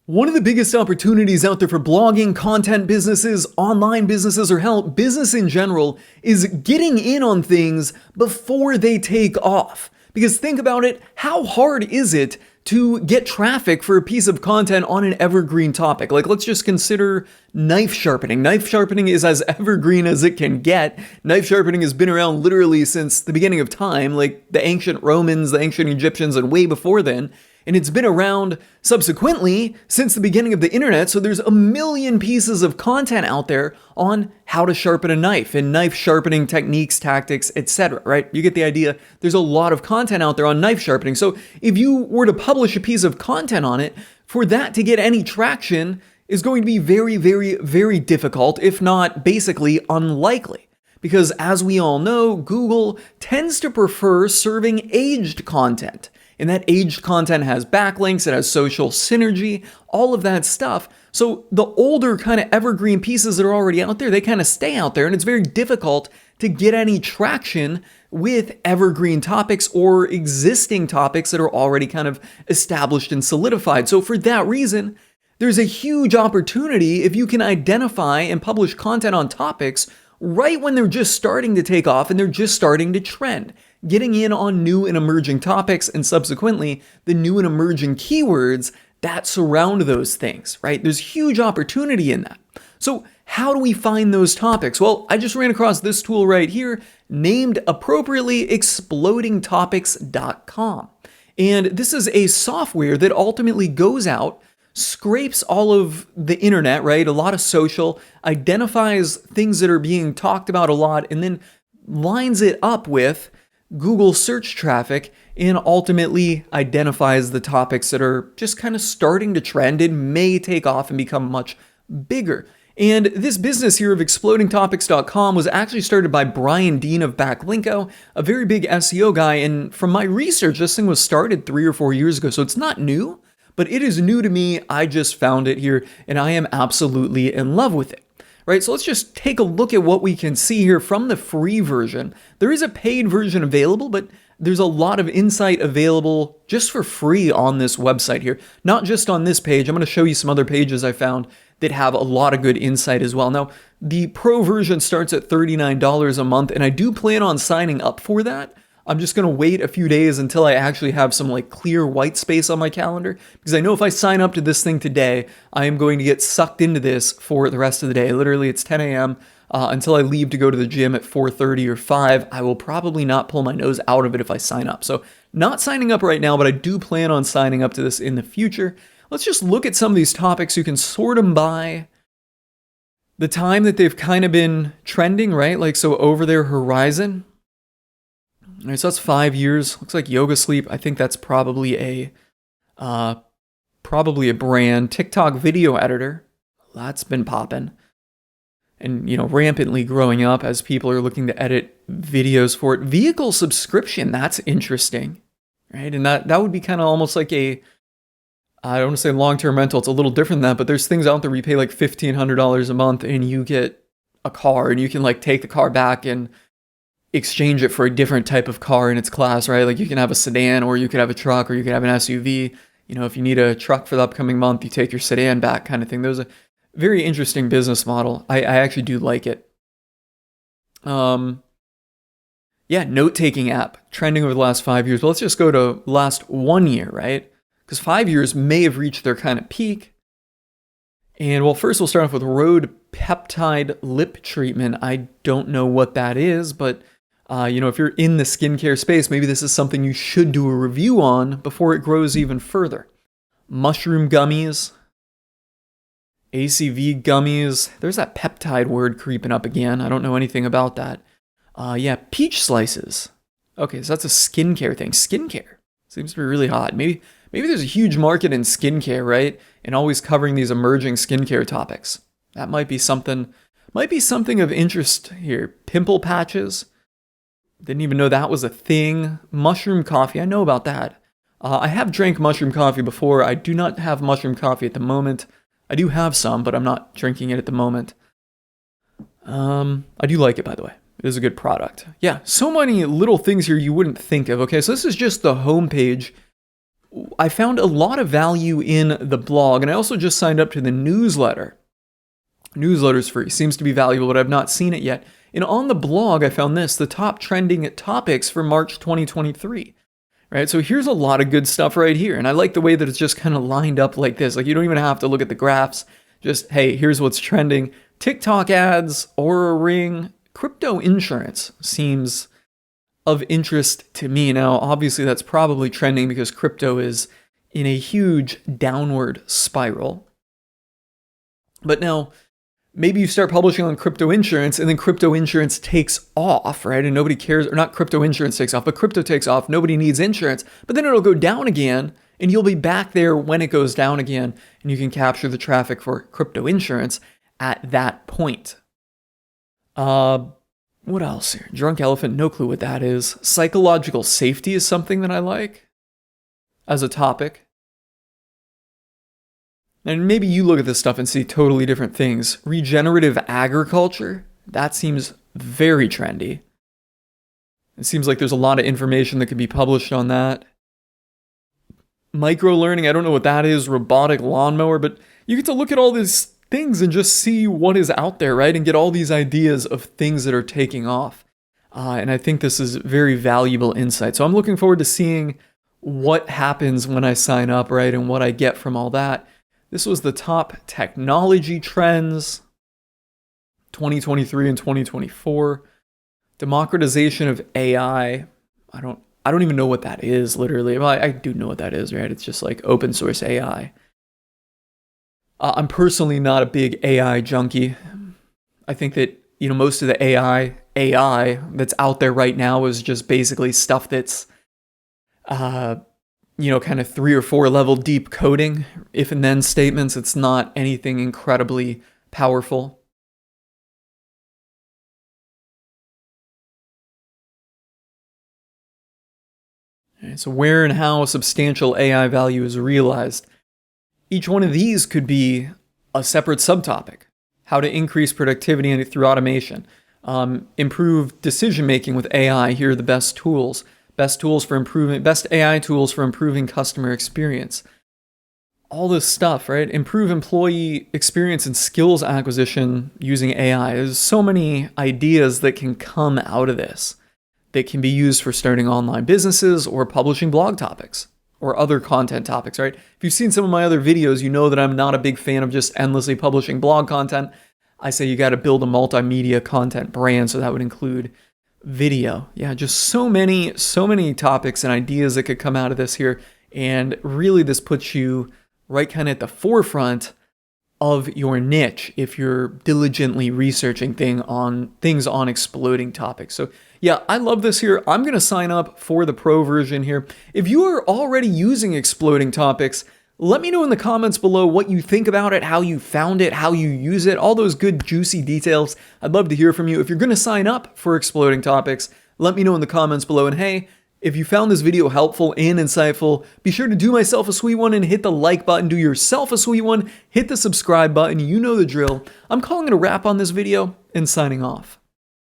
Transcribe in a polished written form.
One of the biggest opportunities out there for blogging, content businesses, online businesses, or hell, business in general is getting in on things before they take off. Because think about it, how hard is it to get traffic for a piece of content on an evergreen topic? Like, let's just consider knife sharpening. Knife sharpening is as evergreen as it can get. Knife sharpening has been around literally since the beginning of time, like the ancient Romans, the ancient Egyptians, and way before then. And it's been around subsequently since the beginning of the internet, so there's a million pieces of content out there on how to sharpen a knife and knife sharpening techniques, tactics, etc., right? You get the idea. There's a lot of content out there on knife sharpening. So if you were to publish a piece of content on it, for that to get any traction is going to be very, very, very difficult, if not basically unlikely. Because as we all know, Google tends to prefer serving aged content. And that aged content has backlinks, it has social synergy, all of that stuff. So the older kind of evergreen pieces that are already out there, they kind of stay out there, and it's very difficult to get any traction with evergreen topics or existing topics that are already kind of established and solidified. So for that reason, there's a huge opportunity if you can identify and publish content on topics right when they're just starting to take off and they're just starting to trend. Getting in on new and emerging topics and subsequently the new and emerging keywords that surround those things, right? There's huge opportunity in that. So how do we find those topics? Well, I just ran across this tool right here named appropriately explodingtopics.com. And this is a software that ultimately goes out, scrapes all of the internet, right? A lot of social, identifies things that are being talked about a lot, and then lines it up with Google search traffic and ultimately identifies the topics that are just kind of starting to trend and may take off and become much bigger. And this business here of explodingtopics.com was actually started by Brian Dean of Backlinko, a very big SEO guy. And from my research, this thing was started 3 or 4 years ago. So it's not new, but it is new to me. I just found it here and I am absolutely in love with it. Right, so let's just take a look at what we can see here from the free version. There is a paid version available, but there's a lot of insight available just for free on this website here. Not just on this page. I'm going to show you some other pages I found that have a lot of good insight as well. Now, the pro version starts at $39 a month, and I do plan on signing up for that. I'm just going to wait a few days until I actually have some like clear white space on my calendar, because I know if I sign up to this thing today, I am going to get sucked into this for the rest of the day. Literally, it's 10 a.m. Until I leave to go to the gym at 4:30 or 5. I will probably not pull my nose out of it if I sign up. So not signing up right now, but I do plan on signing up to this in the future. Let's just look at some of these topics. You can sort them by the time that they've kind of been trending, right? Like, so over their horizon. All right, so that's 5 years. Looks like Yoga Sleep. I think that's probably a brand. TikTok video editor. That's been popping. And, rampantly growing up as people are looking to edit videos for it. Vehicle subscription. That's interesting. Right? And that would be kind of almost like I don't want to say long-term rental. It's a little different than that, but there's things out there where you pay like $1,500 a month and you get a car and you can like take the car back and exchange it for a different type of car in its class, right? Like you can have a sedan or you could have a truck or you could have an SUV. If you need a truck for the upcoming month, you take your sedan back kind of thing. There's a very interesting business model. I actually do like it. Note-taking app trending over the last 5 years. Well, let's just go to last 1 year, right? Because 5 years may have reached their kind of peak. And well, first we'll start off with Rhode Peptide Lip Treatment. I don't know what that is, but if you're in the skincare space, maybe this is something you should do a review on before it grows even further. Mushroom gummies, ACV gummies. There's that peptide word creeping up again. I don't know anything about that. Peach slices. Okay, so that's a skincare thing. Skincare seems to be really hot. Maybe there's a huge market in skincare, right? And always covering these emerging skincare topics. That might be something of interest here. Pimple patches. Didn't even know that was a thing. Mushroom coffee. I know about that. I have drank mushroom coffee before. I do not have mushroom coffee at the moment. I do have some, but I'm not drinking it at the moment. I do like it, by the way. It is a good product. Yeah, so many little things here you wouldn't think of. Okay, so this is just the homepage I found a lot of value in the blog, and I also just signed up to the newsletter. Newsletter's free, seems to be valuable, but I've not seen it yet. And on the blog, I found this, the top trending topics for March 2023. Right, so here's a lot of good stuff right here. And I like the way that it's just kind of lined up like this. Like, you don't even have to look at the graphs. Just, hey, here's what's trending. TikTok ads, Aura Ring, crypto insurance seems of interest to me. Now, obviously, that's probably trending because crypto is in a huge downward spiral. But now, maybe you start publishing on crypto insurance and then crypto insurance takes off, right? And nobody cares, or not crypto insurance takes off, but crypto takes off. Nobody needs insurance, but then it'll go down again and you'll be back there when it goes down again. And you can capture the traffic for crypto insurance at that point. What else here? Drunk elephant, no clue what that is. Psychological safety is something that I like as a topic. And maybe you look at this stuff and see totally different things. Regenerative agriculture, that seems very trendy. It seems like there's a lot of information that could be published on that. Micro-learning, I don't know what that is. Robotic lawnmower, but you get to look at all these things and just see what is out there, right? And get all these ideas of things that are taking off. And I think this is very valuable insight. So I'm looking forward to seeing what happens when I sign up, right? And what I get from all that. This was the top technology trends, 2023 and 2024. Democratization of AI. I don't even know what that is, literally. Well, I do know what that is, right? It's just like open source AI. I'm personally not a big AI junkie. I think that, most of the AI that's out there right now is just basically stuff that's, kind of 3 or 4 level deep coding, if and then statements. It's not anything incredibly powerful. Right, so where and how substantial AI value is realized. Each one of these could be a separate subtopic. How to increase productivity through automation. Improve decision making with AI. Here are the best tools. Best AI tools for improving customer experience. All this stuff, right? Improve employee experience and skills acquisition using AI. There's so many ideas that can come out of this that can be used for starting online businesses or publishing blog topics or other content topics, right? If you've seen some of my other videos, you know that I'm not a big fan of just endlessly publishing blog content. I say you got to build a multimedia content brand, so that would include video. Yeah, just so many topics and ideas that could come out of this here. And really this puts you right kind of at the forefront of your niche if you're diligently researching things on exploding topics. So yeah, I love this here. I'm going to sign up for the pro version here. If you are already using exploding topics, let me know in the comments below what you think about it, how you found it, how you use it, all those good juicy details. I'd love to hear from you. If you're going to sign up for exploding topics, let me know in the comments below. And hey, if you found this video helpful and insightful, be sure to do myself a sweet one and hit the like button. Do yourself a sweet one, hit the subscribe button. You know the drill. I'm calling it a wrap on this video and signing off.